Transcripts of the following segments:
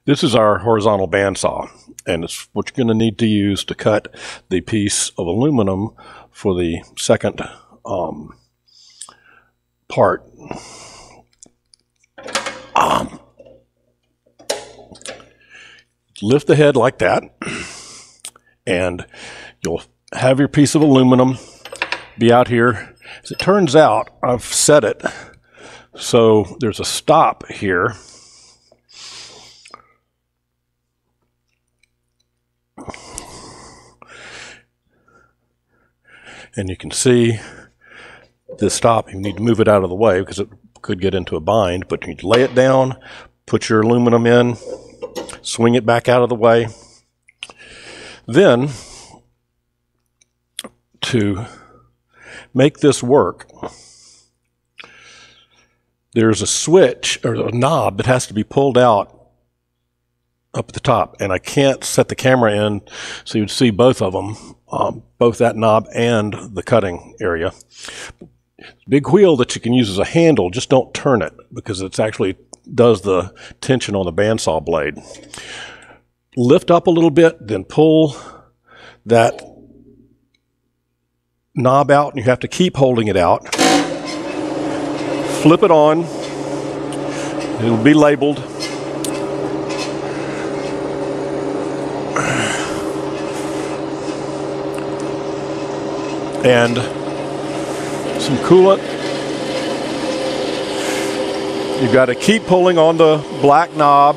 This is our horizontal bandsaw, and it's what you're going to need to use to cut the piece of aluminum for the second part. Lift the head like that, and you'll have your piece of aluminum be out here. As it turns out, I've set it so there's a stop here. And you can see this stop. You need to move it out of the way because it could get into a bind, but you lay it down, put your aluminum in, swing it back out of the way. Then, to make this work, there's a switch or a knob that has to be pulled out up at the top, and I can't set the camera in so you'd see both of them, both that knob and the cutting area. Big wheel that you can use as a handle, just don't turn it because it's actually does the tension on the bandsaw blade. Lift up a little bit, then pull that knob out, and you have to keep holding it out. Flip it on. It will be labeled. And some coolant. You've got to keep pulling on the black knob.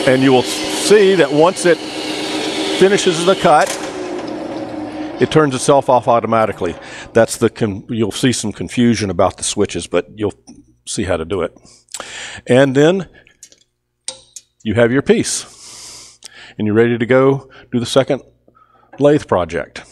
And you will see that once it finishes the cut, it turns itself off automatically. That's you'll see some confusion about the switches, but you'll see how to do it. And then you have your piece, and you're ready to go do the second lathe project.